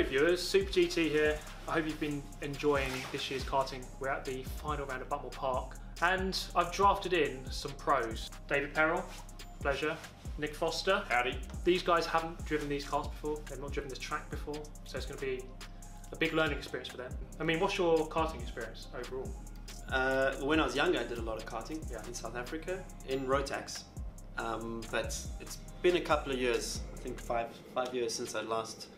viewers, Super GT here. I hope you've been enjoying this year's karting. We're at the final round of Buckmore Park and I've drafted in some pros. David Perel, pleasure. Nick Foster, howdy. These guys haven't driven these karts before, they've not driven this track before, so it's going to be a big learning experience for them. I mean, what's your karting experience overall? When I was younger I did a lot of karting in South Africa, in Rotax, but it's been a couple of years, I think five years since I last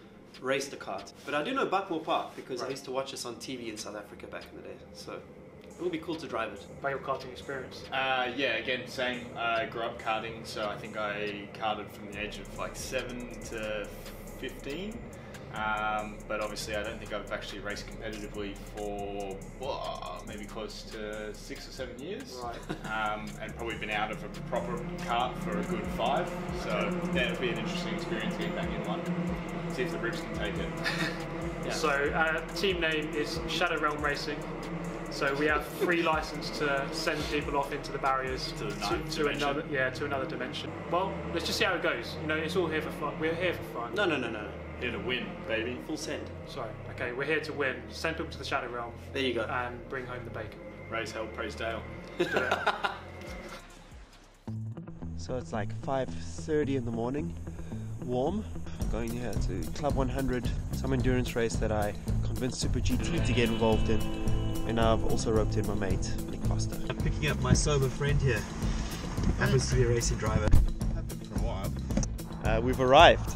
raced a kart. But I do know Buckmore Park because I used to watch this on TV in South Africa back in the day, so it will be cool to drive it. About your karting experience? Yeah, again, same. I grew up karting, so I think I karted from the age of like 7 to 15. But obviously I don't think I've actually raced competitively for maybe close to 6 or 7 years. Right. And probably been out of a proper kart for a good 5. So yeah, it'll be an interesting experience getting back in one. See if the ribs can take it. Yeah. So team name is Shadow Realm Racing. So we have free license to send people off into the barriers to another dimension. Well, let's just see how it goes. You know, it's all here for fun. We're here for fun. No. Here to win, baby. Full send. Sorry. Okay, we're here to win. Send people to the Shadow Realm. There you go. And bring home the bacon. Raise hell, praise Dale. Let's do it. So it's like 5:30 in the morning. Warm. Going here to Club 100, some endurance race that I convinced Super GT to get involved in. And now I've also roped in my mate, Nick Foster. I'm picking up my sober friend here. Happens to be a racing driver. Happened for a while. We've arrived.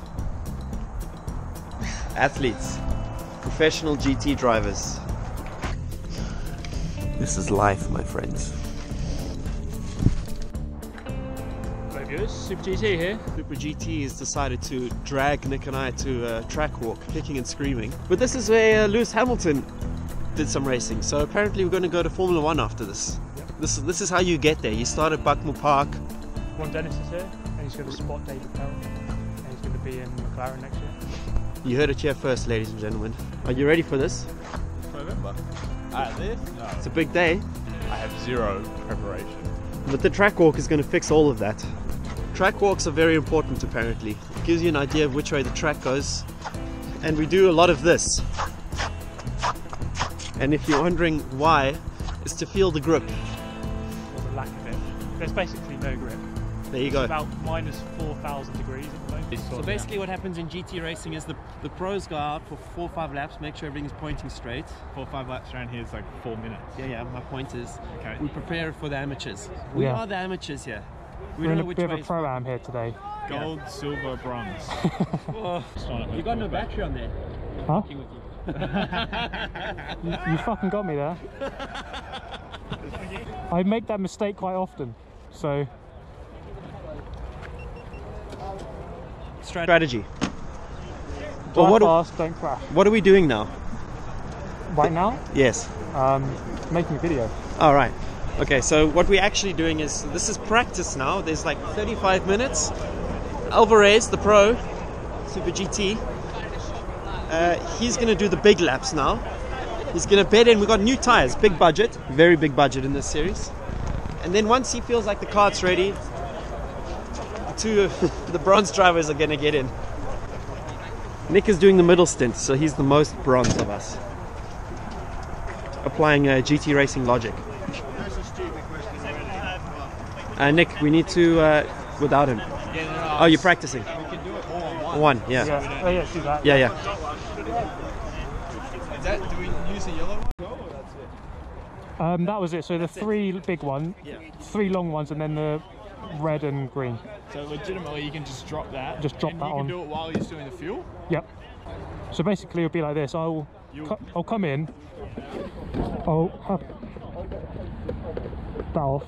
Athletes. Professional GT drivers. This is life, my friends. Hello viewers, Super GT here. Super GT has decided to drag Nick and I to a track walk, kicking and screaming. But this is where Lewis Hamilton did some racing, so apparently we're going to go to Formula 1 after this. Yep. This is how you get there. You start at Buckmore Park. Ron Dennis is here, and he's going to spot David Perel, and he's going to be in McLaren next year. You heard it here first, ladies and gentlemen. Are you ready for this? November. This? No. It's a big day. I have zero preparation. But the track walk is going to fix all of that. Track walks are very important apparently. It gives you an idea of which way the track goes. And we do a lot of this. And if you're wondering why, it's to feel the grip. Or the lack of it. There's basically no grip. There you go. It's about minus 4,000 degrees at the moment. So basically what happens in GT racing is the pros go out for 4 or 5 laps, make sure everything's pointing straight. 4 or 5 laps around here is like 4 minutes. Yeah, my point is, okay, we prepare for the amateurs. We are the amateurs here. We We're don't in know a which bit way of a pro-am here today. Gold, silver, bronze. You got no battery on there. Huh? With you. You fucking got me there. I make that mistake quite often, so... Strategy. Drive Well, fast, don't crash. what are we doing now? Right now, Yes. making a video. All right. Okay, so what we're actually doing is, this is practice now. There's like 35 minutes. Alvarez, the pro, Super GT, he's going to do the big laps now. He's going to bed in. We've got new tires, big budget, very big budget in this series. And then once he feels like the kart's ready, the two of the bronze drivers are going to get in. Nick is doing the middle stint, so he's the most bronze of us. Applying GT racing logic. Nick, we need to, without him. Oh, you're practicing? We can do it all on One, yeah. Oh yeah, do that. Yeah. Is that, do we use a yellow one? Or that's it? That was it. So the 3 big ones, 3 long ones, and then the red and green. So legitimately you can just drop that. Just drop that on. You can do it while you're doing the fuel? Yep. So basically it'll be like this. I'll come in. I'll have that off.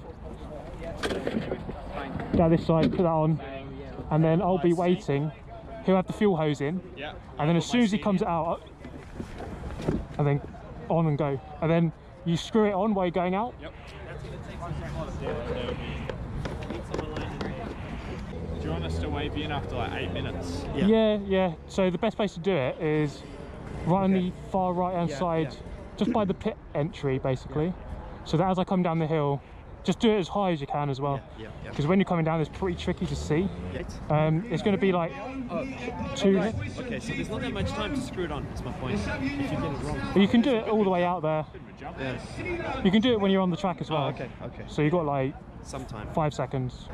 Go this side, put that on, and then I'll be waiting. He'll have the fuel hose in, and then as soon as he comes out, and then on and go, and then you screw it on while you're going out. Yep. Do you want us to wave in after like 8 minutes? Yeah. So the best place to do it is right on the far right hand side, just by the pit entry basically, so that as I come down the hill Just do it as high as you can as well. Because when you're coming down, it's pretty tricky to see. It's going to be like 2. Okay, so there's not that much time to screw it on. That's my point. If you get it wrong, But you can do it all the way out there. Yeah. You can do it when you're on the track as well. Oh, okay. So you've got like some time. 5 seconds.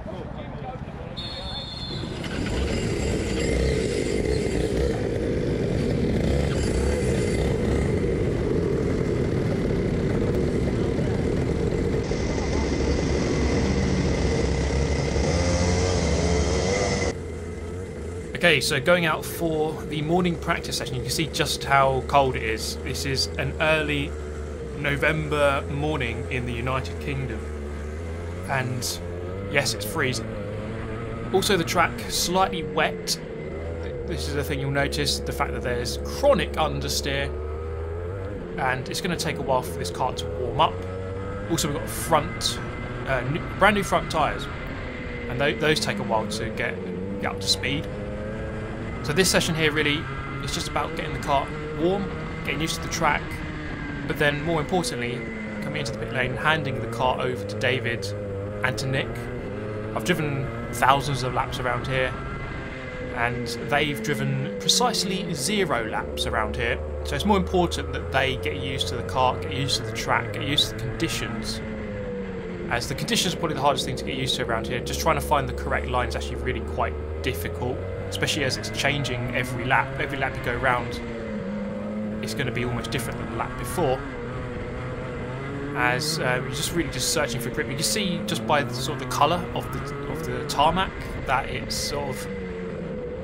Okay, so going out for the morning practice session, you can see just how cold it is. This is an early November morning in the United Kingdom, and yes, it's freezing. Also, the track slightly wet. This is the thing you'll notice, the fact that there's chronic understeer, and it's going to take a while for this car to warm up. Also, we've got brand new front tyres, and those take a while to get up to speed. So this session here really is just about getting the car warm, getting used to the track, but then more importantly, coming into the pit lane, handing the car over to David and to Nick. I've driven thousands of laps around here, and they've driven precisely 0 laps around here. So it's more important that they get used to the car, get used to the track, get used to the conditions. As the conditions are probably the hardest thing to get used to around here. Just trying to find the correct line is actually really quite difficult, especially as it's changing every lap. Every lap you go around, it's going to be almost different than the lap before. As you're just really searching for grip. You can see just by the sort of the colour of the tarmac that it's sort of,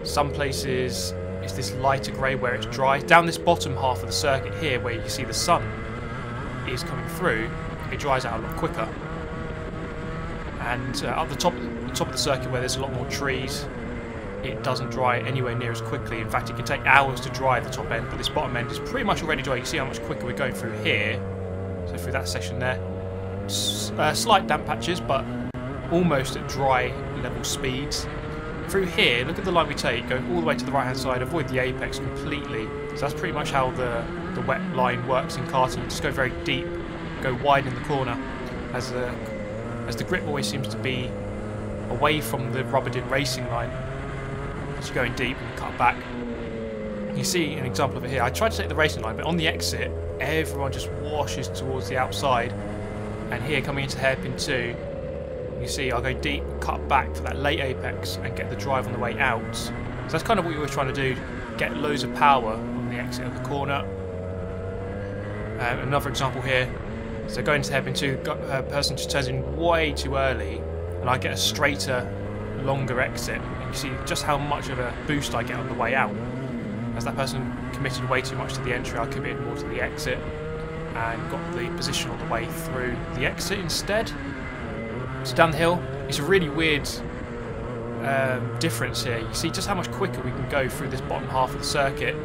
some places it's this lighter grey where it's dry. Down this bottom half of the circuit here, where you can see the sun is coming through, it dries out a lot quicker. And up the top of the circuit, where there's a lot more trees, it doesn't dry anywhere near as quickly. In fact, it can take hours to dry the top end, but this bottom end is pretty much already dry. You can see how much quicker we're going through here. So through that section there, slight damp patches, but almost at dry level speeds. Through here, look at the line we take, go all the way to the right hand side, avoid the apex completely. So that's pretty much how the wet line works in karting. You just go very deep, go wide in the corner, as the grip always seems to be away from the rubbered-in racing line. As you're going deep and cut back. You see an example of it here. I tried to take the racing line, but on the exit, everyone just washes towards the outside. And here, coming into hairpin 2, you see I'll go deep, cut back for that late apex, and get the drive on the way out. So that's kind of what you're always trying to do, get loads of power on the exit of the corner. Another example here. So going to hairpin 2, a person just turns in way too early, and I get a straighter, longer exit. And you see just how much of a boost I get on the way out. As that person committed way too much to the entry, I committed more to the exit, and got the position all the way through the exit instead. So down the hill, it's a really weird difference here. You see just how much quicker we can go through this bottom half of the circuit,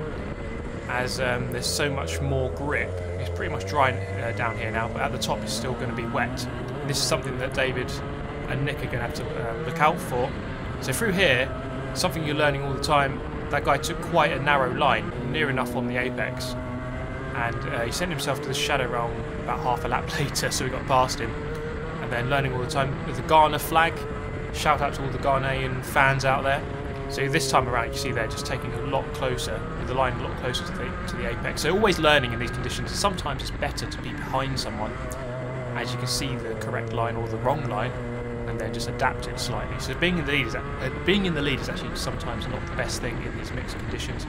as there's so much more grip. It's pretty much dry down here now, but at the top it's still going to be wet. And this is something that David and Nick are going to have to look out for. So through here, something you're learning all the time, that guy took quite a narrow line, near enough on the apex, and he sent himself to the shadow realm about half a lap later, so we got past him. And then learning all the time with the Ghana flag. Shout out to all the Ghanaian fans out there. So this time around, you see they're just taking a lot closer, with the line a lot closer to the apex. So always learning in these conditions. Sometimes it's better to be behind someone, as you can see the correct line or the wrong line, and then just adapt it slightly. So being in the lead is actually sometimes not the best thing in these mixed conditions.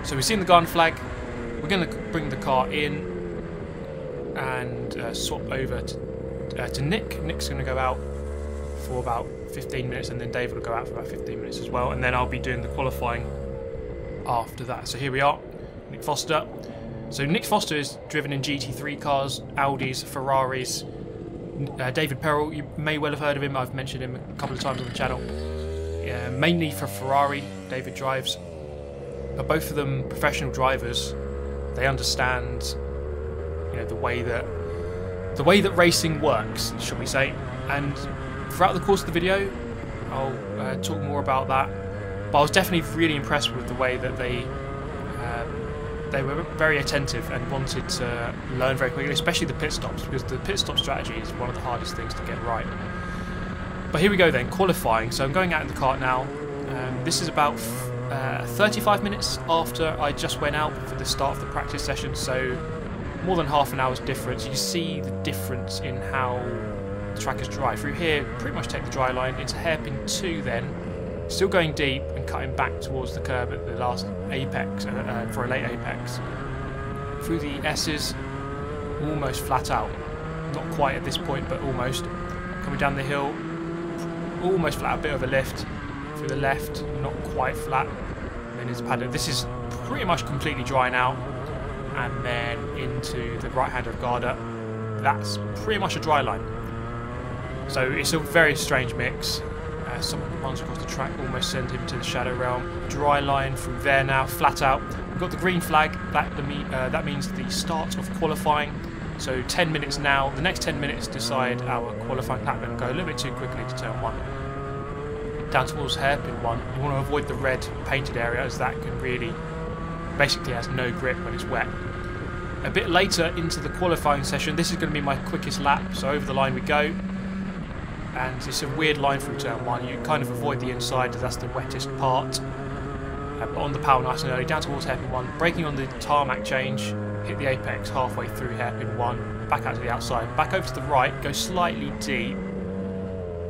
So we've seen the Ghana flag. We're going to bring the car in and swap over to Nick. Nick's going to go out for about 15 minutes, and then David will go out for about 15 minutes as well, and then I'll be doing the qualifying after that. So here we are, Nick Foster. So Nick Foster is driven in GT3 cars, Audis, Ferraris. David Perel, you may well have heard of him. I've mentioned him a couple of times on the channel. Mainly for Ferrari, David drives. But both of them professional drivers. They understand, the way that racing works, shall we say. And throughout the course of the video, I'll talk more about that. But I was definitely really impressed with the way that they they were very attentive and wanted to learn very quickly, especially the pit stops, because the pit stop strategy is one of the hardest things to get right. But here we go then, qualifying. So I'm going out in the kart now. This is about 35 minutes after I just went out for the start of the practice session, so more than half an hour's difference. You see the difference in how the track is dry. Through here, pretty much take the dry line into hairpin 2 then, still going deep and cutting back towards the curb at the last apex, for a late apex. Through the S's, almost flat out. Not quite at this point, but almost. Coming down the hill, almost flat, a bit of a lift. Through the left, not quite flat. And then into paddock. This is pretty much completely dry now. And then into the right hand of Garda. That's pretty much a dry line. So it's a very strange mix. Someone runs across the track, almost send him to the shadow realm. Dry line through there now, flat out. We've got the green flag, that means the start of qualifying. So 10 minutes now, the next 10 minutes decide our qualifying lap. Going to go a little bit too quickly to turn 1. Down towards hairpin 1, you want to avoid the red painted area, as that can really, basically has no grip when it's wet. A bit later into the qualifying session, this is going to be my quickest lap, so over the line we go. And it's a weird line through turn 1, you kind of avoid the inside as that's the wettest part. But on the power nice and early, down towards hairpin 1, braking on the tarmac change, hit the apex halfway through hairpin 1, back out to the outside, back over to the right, go slightly deep,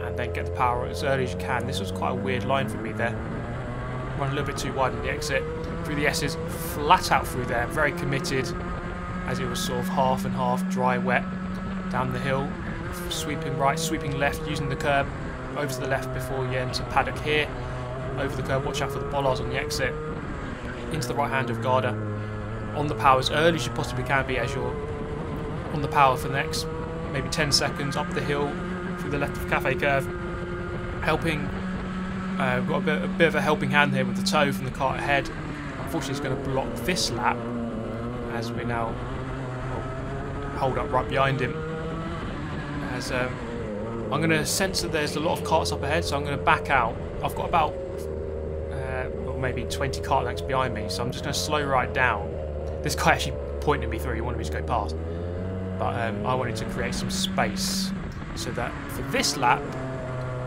and then get the power as early as you can. This was quite a weird line for me there. Run a little bit too wide in the exit, through the S's, flat out through there, very committed, as it was sort of half and half, dry, wet, down the hill. Sweeping right, sweeping left, using the curb, over to the left before you enter paddock here, over the curb, watch out for the bollards on the exit, into the right hand of Garda, on the power as early as you possibly can be as you're on the power for the next maybe 10 seconds, up the hill, through the left of Cafe Curve, helping, we've got a bit of a helping hand here with the toe from the kart ahead. Unfortunately it's going to block this lap, as we now hold up right behind him. As I'm going to sense that there's a lot of karts up ahead, so I'm going to back out. I've got about maybe 20 kart lengths behind me, so I'm just going to slow right down. This guy actually pointed me through, he wanted me to go past, but I wanted to create some space so that for this lap,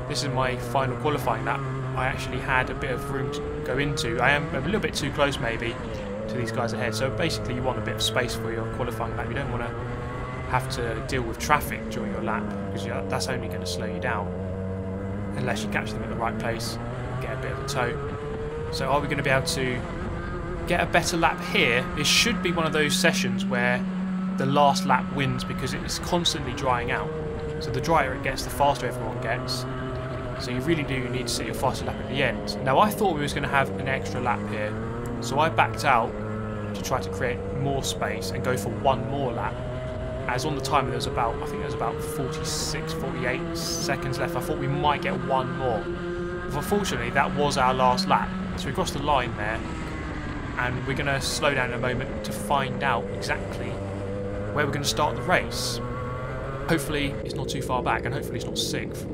this is my final qualifying lap, I actually had a bit of room to go into. I am a little bit too close maybe to these guys ahead, so basically you want a bit of space for your qualifying lap. You don't want to have to deal with traffic during your lap, because that's only going to slow you down unless you catch them at the right place and get a bit of a tow. So are we going to be able to get a better lap here? It should be one of those sessions where the last lap wins, because it's constantly drying out. So the drier it gets, the faster everyone gets. So you really do need to set your faster lap at the end. Now I thought we was going to have an extra lap here, so I backed out to try to create more space and go for one more lap. As on the timer there was about, I think there was about 46, 48 seconds left. I thought we might get one more. But unfortunately that was our last lap. So we crossed the line there, and we're going to slow down in a moment to find out exactly where we're going to start the race. Hopefully it's not too far back, and hopefully it's not 6th.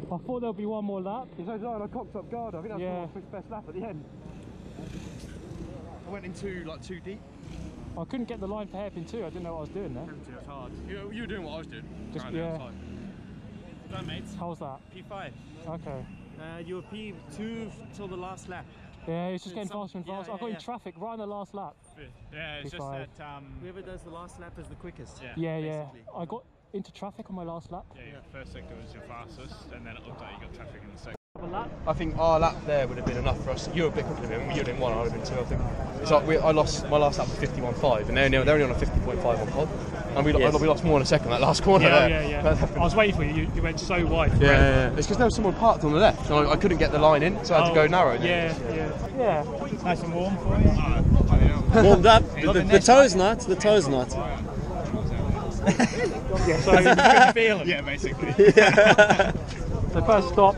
I thought there'll be one more lap. It's like I cocked up guard. I think that's my quick best lap at the end. I went in too deep. I couldn't get the line for hairpin 2. I didn't know what I was doing there. It was hard. You were doing what I was doing. Just, yeah. Done, mates. How was that? P5. Okay. You were P2 till the last lap. Yeah, it's just getting faster and faster. I got in traffic right on the last lap. Yeah, it's P5. just that whoever does the last lap is the quickest. Yeah. I got into traffic on my last lap. Yeah, first sector was your fastest, and then it looked like you got traffic in the second. I think our lap there would have been enough for us. You were a bit quicker than him. You didn't 1, I would have been 2. I think. It's like I lost my last lap was 51.5, and they're only on a 50.5 on pod. And we lost more in a second that last corner. Yeah. I was waiting for you. You went so wide. Yeah. It's because there was someone parked on the left, and I couldn't get the line in, so I had to go narrow. Yeah. Nice and warm for you. Warmed up. The toe's not. The toe's not. So you couldn't feel it. Yeah, basically. So first stop.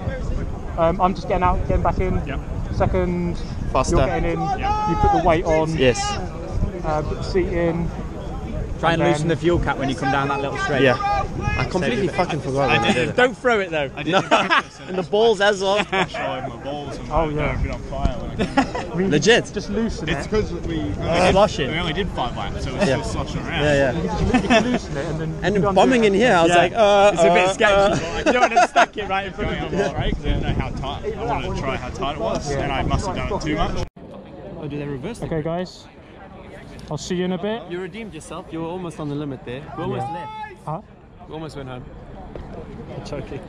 I'm just getting out, getting back in. Yep. Second, Faster. you're getting in, you put the weight on, Yes. put the seat in. Try and then- loosen the fuel cap when you come down that little straight. Yeah. I completely fucking forgot when I did it. Don't throw it though. I did practice And the balls as well. showing my balls and Oh, yeah. a bit on fire when I came. I mean, Legit. Just loosen It's it. because we Sloshing. only did 5 laps, so it was Yeah. still sloshing around. Yeah, You yeah. can loosen it and then. you And can bombing undo in it. here, I was Yeah. like, It's a bit sketchy. I don't want to stack it right in front Going of on you. the straight because I didn't know how tight. I wanted to try how tight it was, and I must have done it too much. Oh, do they reverse it? Okay, guys. I'll see you in a bit. You redeemed yourself. You were almost on the limit there. You almost left. Huh? You almost went home. Choking.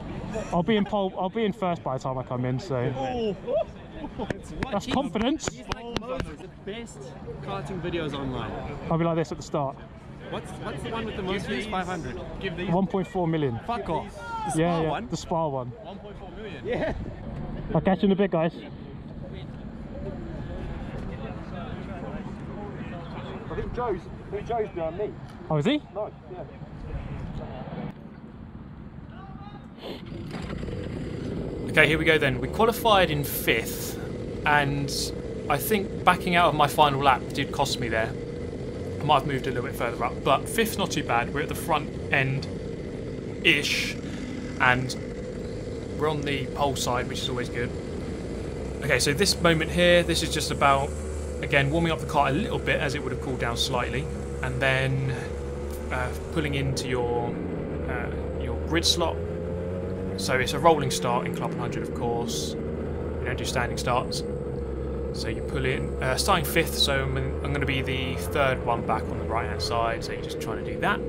I'll be in pole. I'll be in first by the time I come in. So that's confidence. He's like most of the best karting videos online. I'll be like this at the start. What's the one with the most views? 500. Give these 1.4 million. Fuck off. The Yeah, Spa yeah. one. The Spa one. 1.4 million. Yeah. I'll catch you in a bit, guys. I think Joe's behind me. Oh, is he? No, yeah. Okay, here we go then. We qualified in 5th, and I think backing out of my final lap did cost me there. I might have moved a little bit further up, but 5th's not too bad. We're at the front end-ish, and we're on the pole side, which is always good. Okay, so this moment here, this is just about, again, warming up the car a little bit as it would have cooled down slightly, and then pulling into your grid slot. So it's a rolling start in Club 100, of course. You don't do standing starts. So you pull in, starting 5th, so I'm going to be the 3rd one back on the right-hand side, so you're just trying to do that.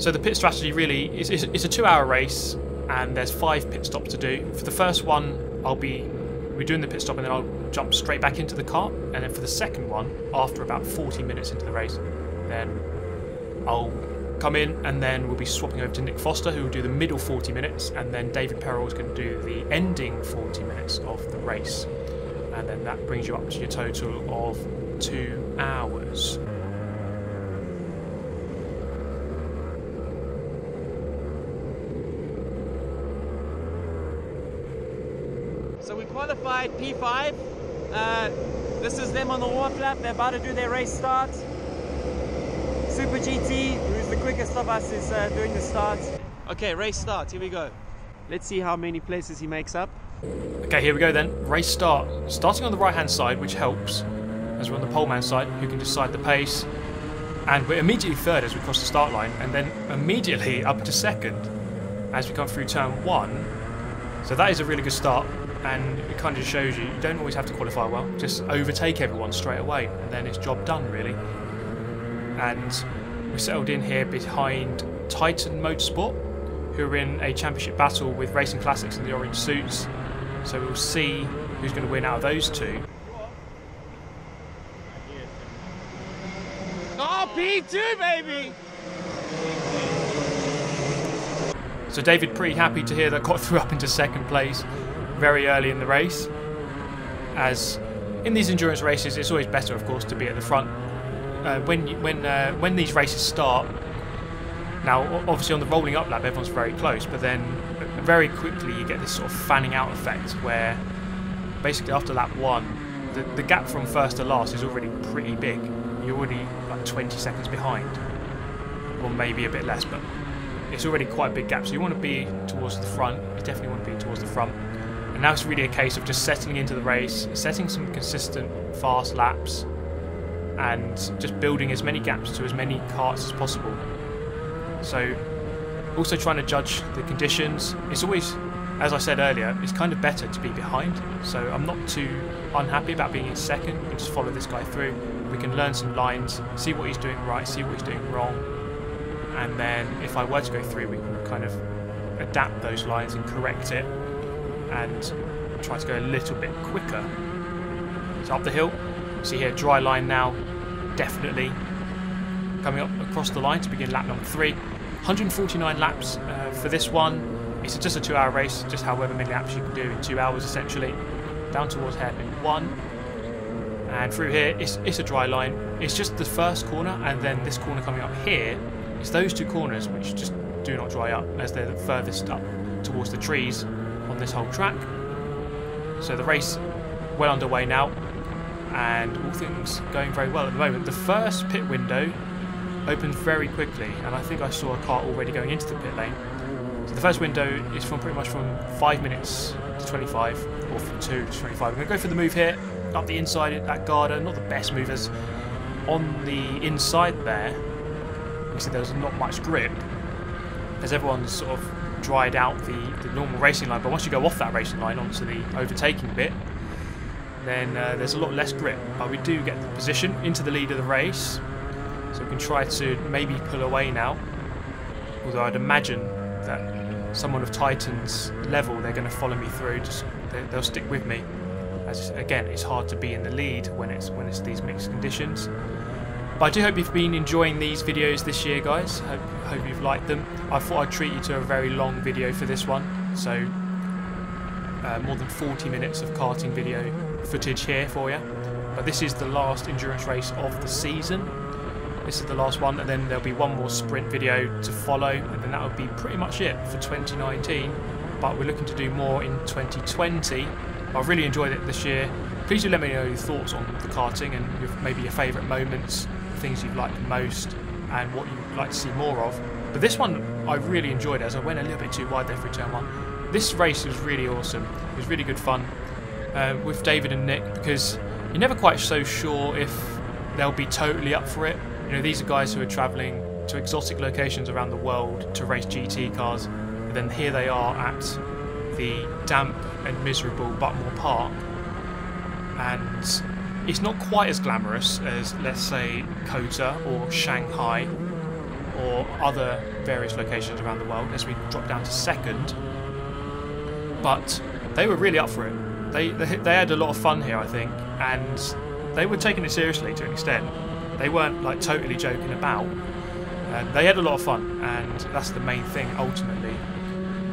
So the pit strategy really is it's a 2-hour race, and there's 5 pit stops to do. For the first one, we're doing the pit stop, and then I'll jump straight back into the car. And then for the second one, after about 40 minutes into the race, then I'll come in, and then we'll be swapping over to Nick Foster, who will do the middle 40 minutes, and then David Perel is going to do the ending 40 minutes of the race. And then that brings you up to your total of 2 hours. So we qualified P5. This is them on the warm-up lap. They're about to do their race start. Super GT, who's the quickest of us, is doing the start. Okay, race start. Here we go. Let's see how many places he makes up. Okay, here we go then. Race start. Starting on the right-hand side, which helps, as we're on the poleman side, who can decide the pace. And we're immediately 3rd as we cross the start line, and then immediately up to 2nd as we come through turn 1. So that is a really good start, and it kind of just shows you don't always have to qualify well. Just overtake everyone straight away, and then it's job done, really. And we're settled in here behind Titan Motorsport, who are in a championship battle with Racing Classics in the orange suits. So we'll see who's going to win out of those two. Oh, P2, baby! So David, pretty happy to hear that got through up into 2nd place very early in the race. As in these endurance races, it's always better, of course, to be at the front. When these races start, now obviously on the rolling up lap everyone's very close, but then very quickly you get this sort of fanning out effect where basically after lap 1 the gap from 1st to last is already pretty big. You're already like 20 seconds behind, or maybe a bit less, but it's already quite a big gap, so you want to be towards the front. You definitely want to be towards the front. And now it's really a case of just settling into the race, setting some consistent fast laps, and just building as many gaps to as many karts as possible. So also trying to judge the conditions. It's always, as I said earlier, it's kind of better to be behind, so I'm not too unhappy about being in 2nd. We just follow this guy through. We can learn some lines, see what he's doing right, see what he's doing wrong, and then if I were to go through, we can kind of adapt those lines and correct it and try to go a little bit quicker. So up the hill, see here, dry line now, definitely coming up across the line to begin lap number 3. 149 laps for this one. It's just a 2-hour race, just however many laps you can do in 2 hours essentially. Down towards hairpin 1. And through here, it's a dry line. It's just the first corner, and then this corner coming up here, it's those 2 corners which just do not dry up, as they're the furthest up towards the trees on this whole track. So the race well underway now, and all things going very well at the moment. The first pit window opened very quickly, and I think I saw a car already going into the pit lane. So the first window is from pretty much from 5 minutes to 25, or from 2 to 25. I'm going to go for the move here, up the inside at Garda. Not the best move, as on the inside there, you see there's not much grip, as everyone's sort of dried out the normal racing line. But once you go off that racing line onto the overtaking bit, then there's a lot less grip. But we do get the position into the lead of the race, so we can try to maybe pull away now. Although I'd imagine that someone of Titan's level, they're going to follow me through. They'll stick with me. As again, it's hard to be in the lead when it's these mixed conditions. But I do hope you've been enjoying these videos this year, guys. Hope you've liked them. I thought I'd treat you to a very long video for this one, so more than 40 minutes of karting video footage here for you. But this is the last endurance race of the season. This is the last one, and then there'll be one more sprint video to follow, and then that will be pretty much it for 2019. But we're looking to do more in 2020. I've really enjoyed it this year. Please do let me know your thoughts on the karting and maybe your favourite moments, things you've liked the most, and what you'd like to see more of. But this one I really enjoyed, as I went a little bit too wide there for turn 1. This race was really awesome. It was really good fun with David and Nick, because you're never quite so sure if they'll be totally up for it. You know, these are guys who are travelling to exotic locations around the world to race GT cars, and then here they are at the damp and miserable Butmore Park, and it's not quite as glamorous as, let's say, Kota or Shanghai or other various locations around the world, as we drop down to second. But they were really up for it. They had a lot of fun here, I think, and they were taking it seriously to an extent. They weren't like totally joking about. They had a lot of fun, and that's the main thing ultimately.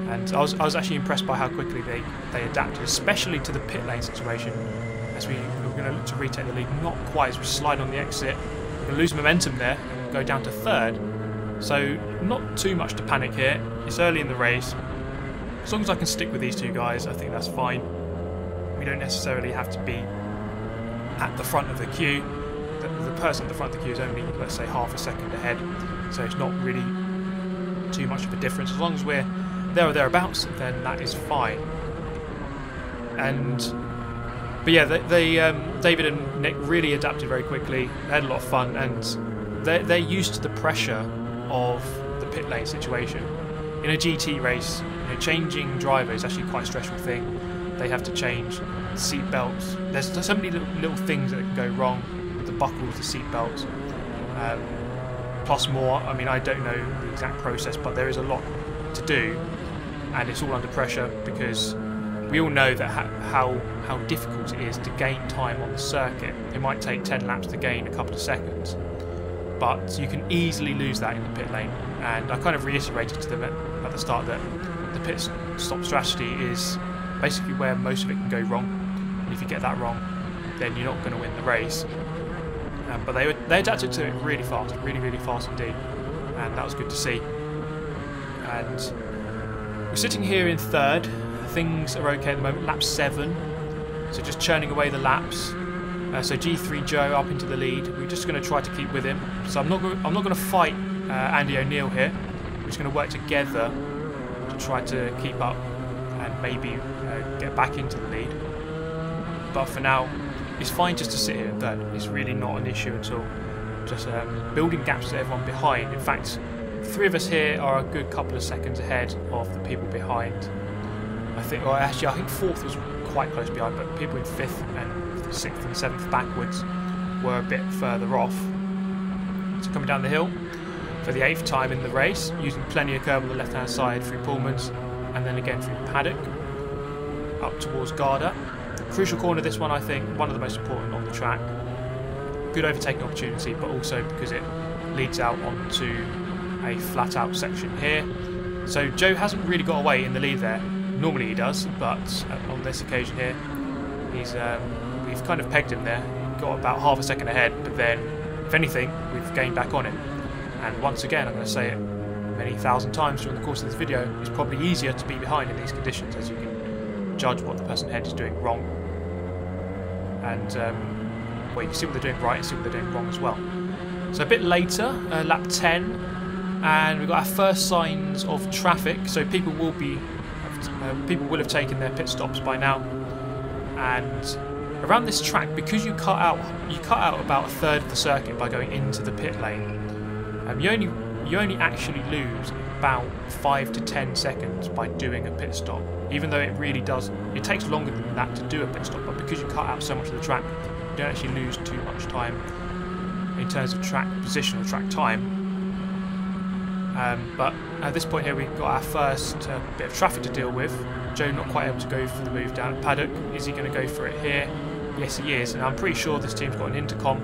And I was actually impressed by how quickly they adapted, especially to the pit lane situation. As we're going to look to retake the lead, not quite, as we slide on the exit. We're going to lose momentum there and go down to third. So not too much to panic here. It's early in the race. As long as I can stick with these two guys, I think that's fine. We don't necessarily have to be at the front of the queue. The person at the front of the queue is only, let's say, half a second ahead, so it's not really too much of a difference. As long as we're there or thereabouts, then that is fine. But yeah, David and Nick really adapted very quickly. They had a lot of fun, and they're used to the pressure of the pit lane situation. In a GT race, you know, changing driver is actually quite a stressful thing. They have to change seat belts. There's so many little things that can go wrong. The buckles, the seat belts, plus more. I mean, I don't know the exact process, but there is a lot to do, and it's all under pressure, because we all know that how difficult it is to gain time on the circuit. It might take 10 laps to gain a couple of seconds, but you can easily lose that in the pit lane. And I kind of reiterated to them at the start that the pit stop strategy is basically where most of it can go wrong, and if you get that wrong, then you're not going to win the race. But they adapted to it really fast indeed, and that was good to see. And we're sitting here in third. Things are okay at the moment. Lap 7, so just churning away the laps. So G3 Joe up into the lead. We're just going to try to keep with him. So I'm not going to fight Andy O'Neill here. We're just going to work together to try to keep up and maybe get back into the lead. But for now, it's fine just to sit here in third. It's really not an issue at all. Just building gaps to everyone behind. In fact, the three of us here are a good couple of seconds ahead of the people behind. I think fourth was quite close behind, but people in 5th and 6th and 7th backwards were a bit further off. So coming down the hill for the 8th time in the race, using plenty of curb on the left-hand side through Pullmans, and then again through Paddock, up towards Garda. Crucial corner, this one, I think, one of the most important on the track. Good overtaking opportunity, but also because it leads out onto a flat-out section here. So Joe hasn't really got away in the lead there. Normally he does, but on this occasion here, we've kind of pegged him there. Got about half a second ahead, but then, if anything, we've gained back on him. And once again, I'm going to say it many thousand times during the course of this video, it's probably easier to be behind in these conditions, as you can judge what the person ahead is doing wrong. and well, you can see what they're doing right and see what they're doing wrong as well. So a bit later, lap 10, and we've got our first signs of traffic. So people will have taken their pit stops by now, and around this track, because you cut out about a third of the circuit by going into the pit lane. You only actually lose about 5 to 10 seconds by doing a pit stop, even though it takes longer than that to do a pit stop, but because you cut out so much of the track, you don't actually lose too much time in terms of track position or track time. But at this point here, we've got our first bit of traffic to deal with. Joe not quite able to go for the move down at paddock. Is he going to go for it here? Yes, he is, and I'm pretty sure this team's got an intercom.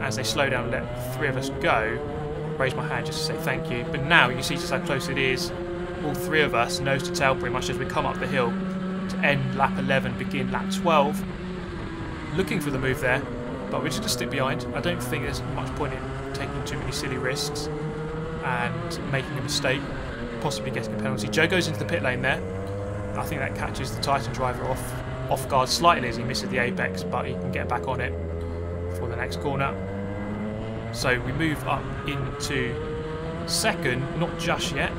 As they slow down and let the three of us go, raise my hand just to say thank you. But now you see just how close it is. All three of us, nose to tail pretty much, as we come up the hill to end lap 11, begin lap 12. Looking for the move there, but we're just going to stick behind. I don't think there's much point in taking too many silly risks and making a mistake, possibly getting a penalty. Joe goes into the pit lane there. I think that catches the Titan driver off guard slightly as he misses the apex, but he can get back on it for the next corner. So we move up into second, not just yet.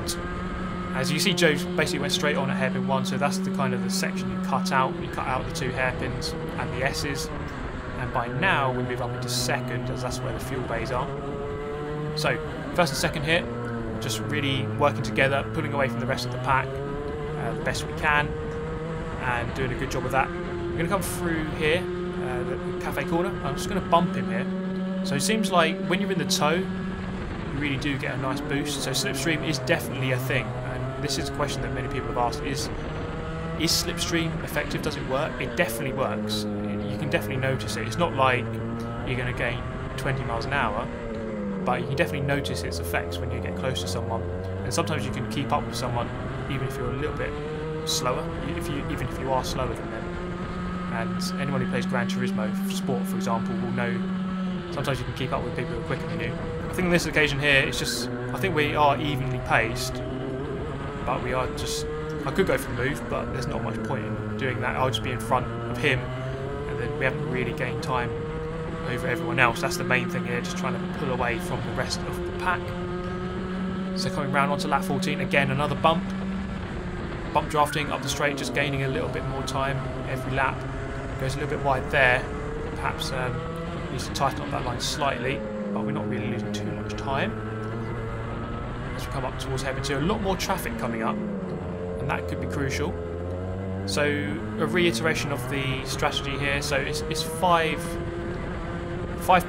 As you see, Joe basically went straight on at hairpin 1, so that's the kind of the section you cut out. You cut out the 2 hairpins and the S's, and by now we move up into second, as that's where the fuel bays are. So first and second here, just really working together, pulling away from the rest of the pack the best we can, and doing a good job of that. We're going to come through here, the cafe corner. I'm just going to bump him here. So it seems like when you're in the tow, you really do get a nice boost. So slipstream is definitely a thing, and this is a question that many people have asked: is slipstream effective? Does it work? It definitely works. You can definitely notice it. It's not like you're going to gain 20 miles an hour, but you can definitely notice its effects when you get close to someone. And sometimes you can keep up with someone even if you're a little bit slower, even if you are slower than them. And anyone who plays Gran Turismo Sport, for example, will know sometimes you can keep up with people who are quicker than you. I think on this occasion here, it's just, I think we are evenly paced, but we are just, I could go for the move, but there's not much point in doing that. I'll just be in front of him, and then we haven't really gained time over everyone else. That's the main thing here, just trying to pull away from the rest of the pack. So coming round onto lap 14, again another bump drafting up the straight, just gaining a little bit more time every lap. Goes a little bit wide there, perhaps needs to tighten up that line slightly, but we're not really losing too much time. As we come up towards hairpin 2, a lot more traffic coming up, and that could be crucial. So a reiteration of the strategy here, so it's five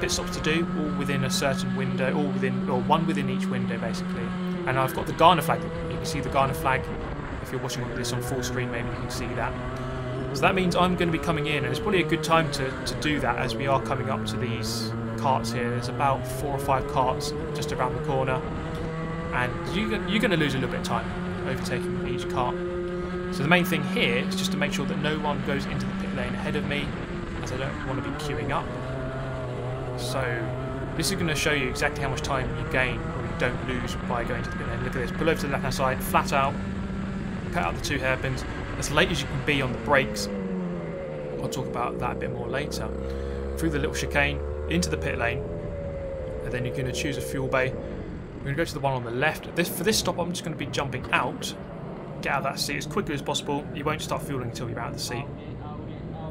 pit stops to do, all within a certain window, or one within each window basically. And I've got the Ghana flag. You can see the Ghana flag. If you're watching this on full screen, maybe you can see that. So that means I'm going to be coming in, and it's probably a good time to do that as we are coming up to these carts here. There's about 4 or 5 carts just around the corner, and you're going to lose a little bit of time overtaking each cart. So the main thing here is just to make sure that no one goes into the pit lane ahead of me, as I don't want to be queuing up. So this is going to show you exactly how much time you gain or you don't lose by going to the pit lane. Look at this, pull over to the left hand side, flat out, cut out the 2 hairpins, as late as you can be on the brakes. I'll talk about that a bit more later. Through the little chicane, into the pit lane, and then you're going to choose a fuel bay. We're going to go to the one on the left. For this stop, I'm just going to be jumping out, get out of that seat as quickly as possible. You won't start fueling until you're out of the seat.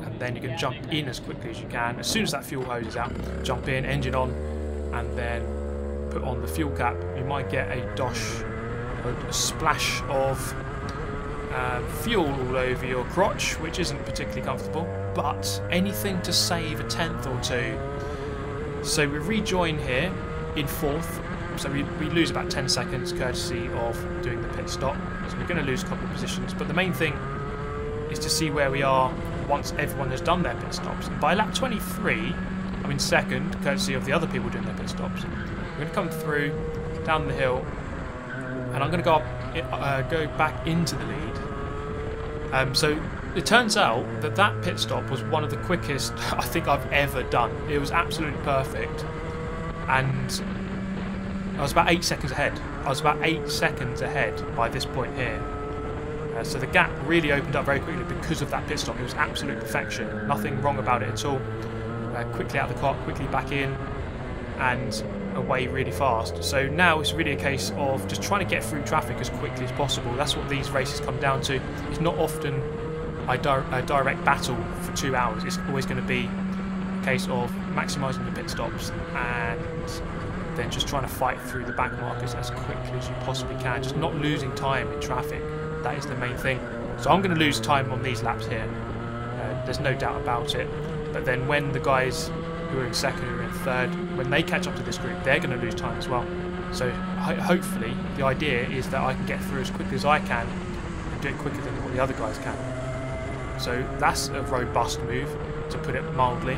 And then you're going to jump in as quickly as you can. As soon as that fuel hose is out, jump in, engine on, and then put on the fuel cap. You might get a dosh, a splash of fuel all over your crotch, which isn't particularly comfortable, but anything to save a tenth or two. So we rejoin here in 4th, so we lose about 10 seconds courtesy of doing the pit stop, so we're going to lose a couple of positions, but the main thing is to see where we are once everyone has done their pit stops. And by lap 23, I'm in 2nd, courtesy of the other people doing their pit stops. We're going to come through, down the hill, and I'm going to go back into the lead. So it turns out that pit stop was one of the quickest I think I've ever done. It was absolutely perfect, and I was about 8 seconds ahead. I was about 8 seconds ahead by this point here. So the gap really opened up very quickly because of that pit stop. It was absolute perfection, nothing wrong about it at all. Quickly out of the car, quickly back in, and away really fast. So now it's really a case of just trying to get through traffic as quickly as possible. That's what these races come down to. It's not often a direct battle for 2 hours. It's always going to be a case of maximising the pit stops and then just trying to fight through the back markers as quickly as you possibly can, just not losing time in traffic. That is the main thing. So I'm going to lose time on these laps here, there's no doubt about it. But then when the guys who are in second or in third, when they catch up to this group, they're going to lose time as well. So hopefully the idea is that I can get through as quickly as I can and do it quicker than what the other guys can. So that's a robust move, to put it mildly.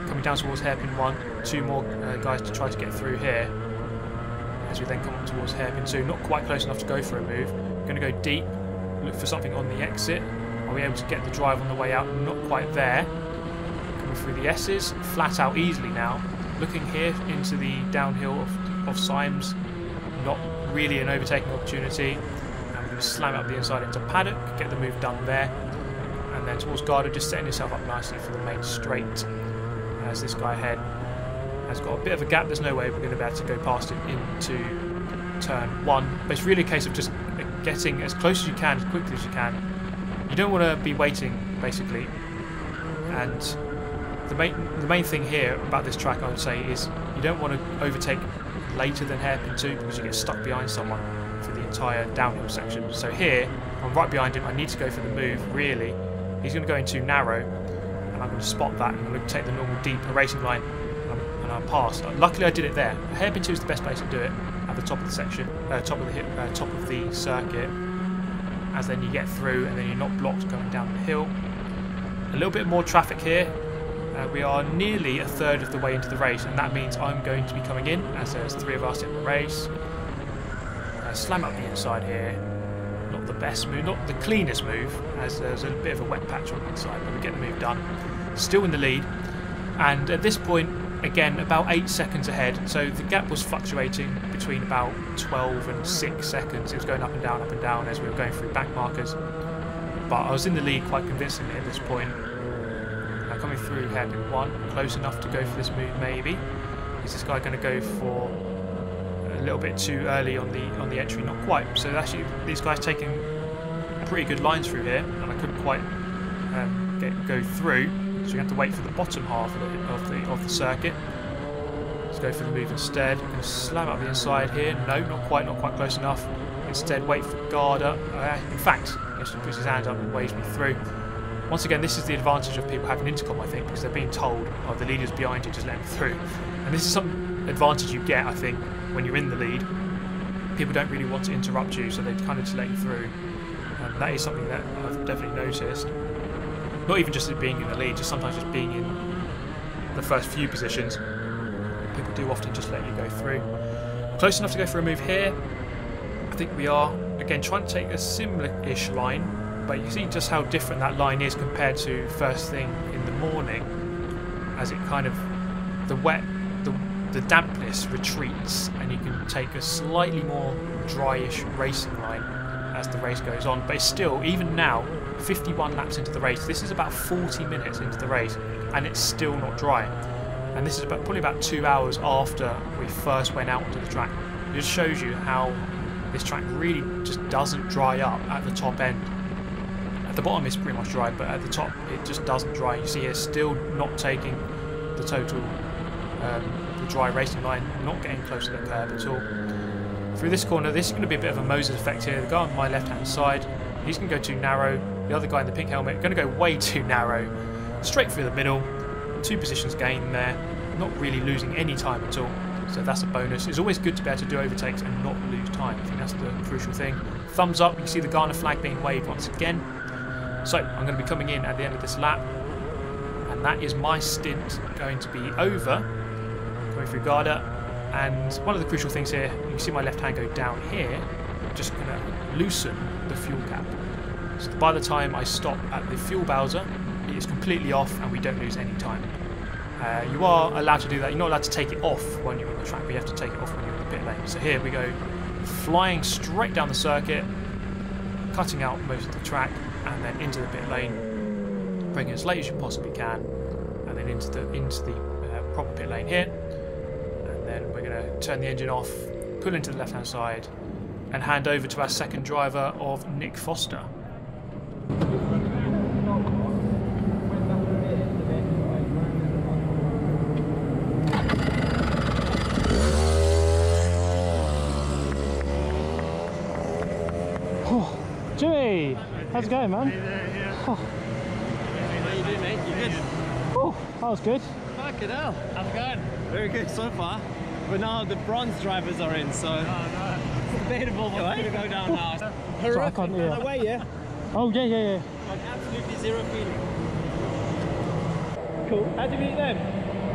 Coming down towards hairpin 1, 2 more guys to try to get through here. As we then come up towards hairpin 2, not quite close enough to go for a move. Going to go deep, look for something on the exit. Are we able to get the drive on the way out? Not quite there. Coming through the S's, flat out easily now. Looking here into the downhill of Symes, not really an overtaking opportunity. And we're going to slam up the inside into paddock, get the move done there. And then towards Garda, just setting yourself up nicely for the main straight. As this guy ahead has got a bit of a gap, there's no way we're going to be able to go past him into turn 1. But it's really a case of just getting as close as you can, as quickly as you can. You don't want to be waiting, basically. And the main thing here about this track, I would say, is you don't want to overtake later than hairpin 2 because you get stuck behind someone for the entire downhill section. So here, I'm right behind him, I need to go for the move, really. He's going to go in too narrow, and I'm going to spot that, and I'm going to take the normal deep racing line, and I'm past. Luckily I did it there. Hairpin 2 is the best place to do it, at the top of the section, top of the circuit, as then you get through and then you're not blocked going down the hill. A little bit more traffic here. We are nearly a third of the way into the race, and that means I'm going to be coming in, as there's 3 of us in the race. Slam up the inside here. Not the best move, not the cleanest move, as there's a bit of a wet patch on the inside, but we get the move done. Still in the lead, and at this point, again, about 8 seconds ahead, so the gap was fluctuating between about 12 and 6 seconds. It was going up and down as we were going through back markers, but I was in the lead quite convincingly at this point. Coming through hairpin 1, close enough to go for this move maybe. Is this guy going to go for a little bit too early on the entry? Not quite. So actually these guys taking pretty good lines through here, and I couldn't quite go through, so you have to wait for the bottom half of the circuit. Let's go for the move instead. I'm going to slam up the inside here. No, not quite close enough. Instead wait for Garda. In fact, he just puts his hand up and waves me through. Once again, this is the advantage of people having intercom, I think, because they're being told, oh, the leader's behind you, just let him through. And this is some advantage you get, I think, when you're in the lead. People don't really want to interrupt you, so they kind of just let you through. And that is something that I've definitely noticed. Not even just being in the lead, just sometimes just being in the first few positions. People do often just let you go through. Close enough to go for a move here. I think we are, again, trying to take a similar-ish line. But you can see just how different that line is compared to first thing in the morning, as it kind of, the dampness retreats, and you can take a slightly more dryish racing line as the race goes on. But it's still, even now, 51 laps into the race, this is about 40 minutes into the race, and it's still not dry. And this is probably about 2 hours after we first went out onto the track. It just shows you how this track really just doesn't dry up at the top end. The bottom is pretty much dry, but at the top it just doesn't dry. You see here, still not taking the total the dry racing line, not getting close to the curb at all. Through this corner, this is going to be a bit of a Moses effect here. The guy on my left hand side, he's going to go too narrow. The other guy in the pink helmet going to go way too narrow, straight through the middle. 2 positions gained there, not really losing any time at all. So that's a bonus. It's always good to be able to do overtakes and not lose time. I think that's the crucial thing. Thumbs up, you see the Ghana flag being waved once again. So I'm going to be coming in at the end of this lap, and that is my stint going to be over, coming through Garda. And one of the crucial things here, you can see my left hand go down here, I'm just going to loosen the fuel cap. So by the time I stop at the fuel bowser, it is completely off and we don't lose any time. You are allowed to do that. You're not allowed to take it off when you're on the track, but you have to take it off when you're in the pit lane. So here we go, flying straight down the circuit, cutting out most of the track and then into the pit lane, bringing as late as you possibly can, and then into the proper pit lane here. And then we're going to turn the engine off, pull into the left-hand side, and hand over to our second driver of Nick Foster. Jimmy, how's it going, man? How you doing, mate? You good? Oh, that was good. Fucking hell. How's it going? Very good so far. But now the bronze drivers are in, so it's debatable what's going to go down now. Sorry, I can't hear. Way, yeah? Oh, yeah. Like absolutely zero feeling. Cool. How'd you meet them?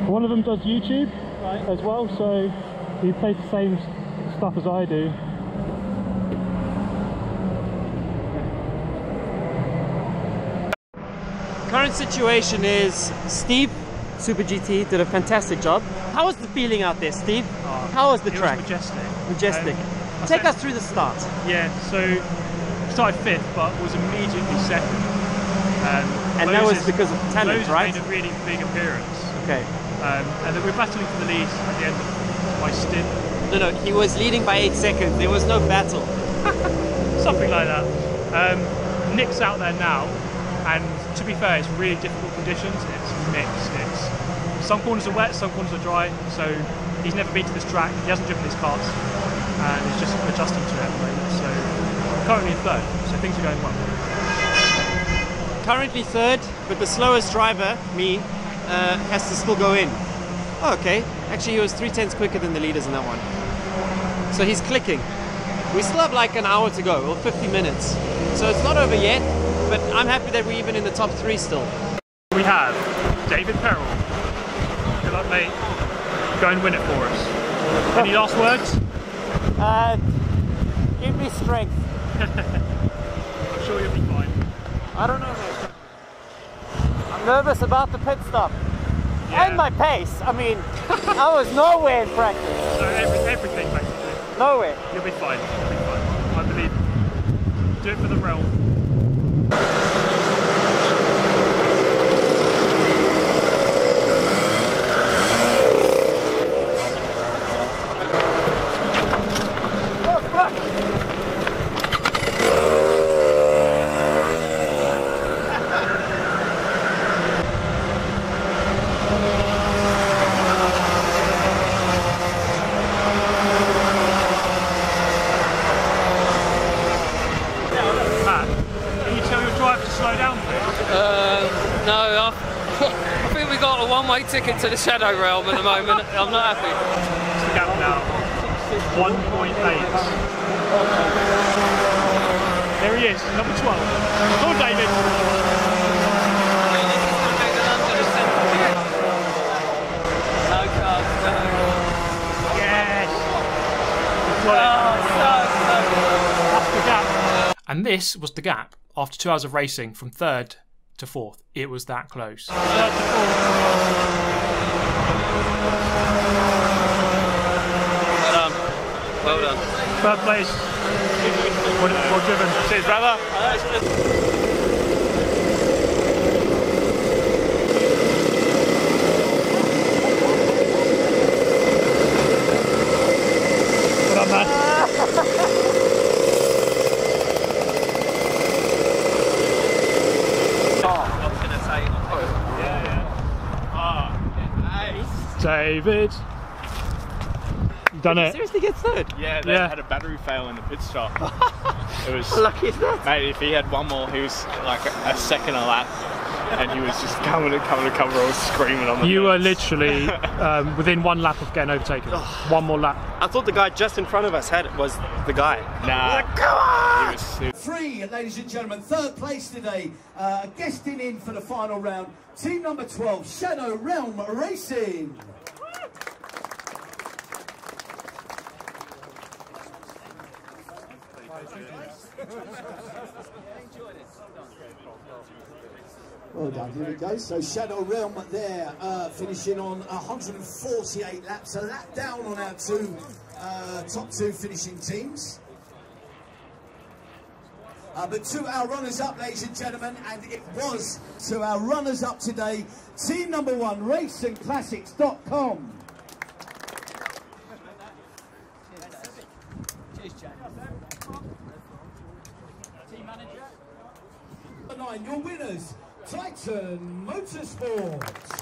One of them does YouTube as well, so he plays the same stuff as I do. Current situation is Steve, Super GT, did a fantastic job. How was the feeling out there, Steve? How was the track? It was majestic. Majestic. Take us through the start. Yeah, so started 5th, but was immediately 2nd. And that was because of talent, Moses right? made a really big appearance. Okay. And then we're battling for the lead at the end of my stint. No, he was leading by 8 seconds. There was no battle. Something like that. Nick's out there now, and to be fair, it's really difficult conditions. It's mixed. Some corners are wet, some corners are dry, so he's never been to this track. He hasn't driven these karts, and he's just adjusting to it at the moment. So currently in 3rd, so things are going well. Currently 3rd, but the slowest driver, me, has to still go in. Oh, okay. Actually, he was 3/10 quicker than the leaders in that one. So he's clicking. We still have like an hour to go, or 50 minutes. So it's not over yet, but I'm happy that we're even in the top 3 still. We have David Perel. Good luck, mate. Go and win it for us. Any last words? Give me strength. I'm sure you'll be fine. I don't know, mate. I'm nervous about the pit stop. Yeah. And my pace. I mean, I was nowhere in practice. So everything basically. Nowhere. You'll be fine. You'll be fine. I believe. Do it for the realm. One-way ticket to the Shadow Realm at the moment. I'm not happy. It's the gap now. 1.8. There he is, number 12. Go on, David. Yes. That's the gap. And this was the gap after 2 hours of racing from 3rd to 4th. It was that close. 3rd to 4th. Well done. 3rd place. Well driven. Cheers, brother. Well done, man. David. Done it. Seriously get 3rd? Yeah, they had a battery fail in the pit stop. It was lucky as that. Mate, if he had one more, he was like a second a lap, and he was just coming to cover. I was screaming on the You fence. were literally within 1 lap of getting overtaken. 1 more lap. I thought the guy just in front of us was the guy. Nah. Like, come on! He was 3, ladies and gentlemen, 3rd place today, guesting in for the final round, team number 12, Shadow Realm Racing. Well done, here we go. So Shadow Realm there, finishing on 148 laps, a lap down on our top two finishing teams. But to our runners-up, ladies and gentlemen, and it was to our runners-up today, team number 1, RacinClassics.com. Cheers, Jack. Team manager. 9, your winners, Titan Motorsport.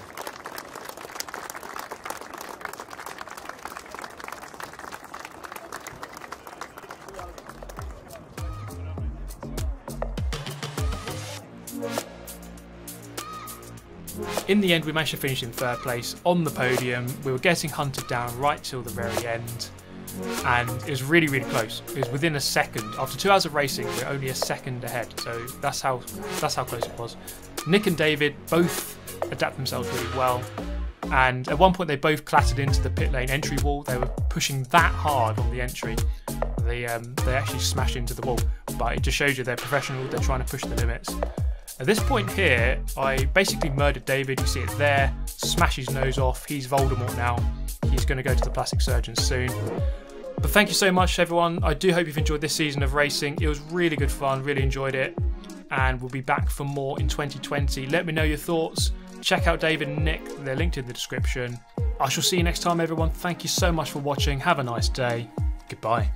In the end, we managed to finish in 3rd place on the podium. We were getting hunted down right till the very end, and it was really, really close. It was within a second. After 2 hours of racing, we were only a second ahead. So that's how close it was. Nick and David both adapt themselves really well, and at one point they both clattered into the pit lane entry wall. They were pushing that hard on the entry. They actually smashed into the wall, but it just shows you they're professional. They're trying to push the limits. At this point here, I basically murdered David. You see it there. Smash his nose off. He's Voldemort now. He's going to go to the plastic surgeon soon. But thank you so much, everyone. I do hope you've enjoyed this season of racing. It was really good fun. Really enjoyed it. And we'll be back for more in 2020. Let me know your thoughts. Check out David and Nick. They're linked in the description. I shall see you next time, everyone. Thank you so much for watching. Have a nice day. Goodbye.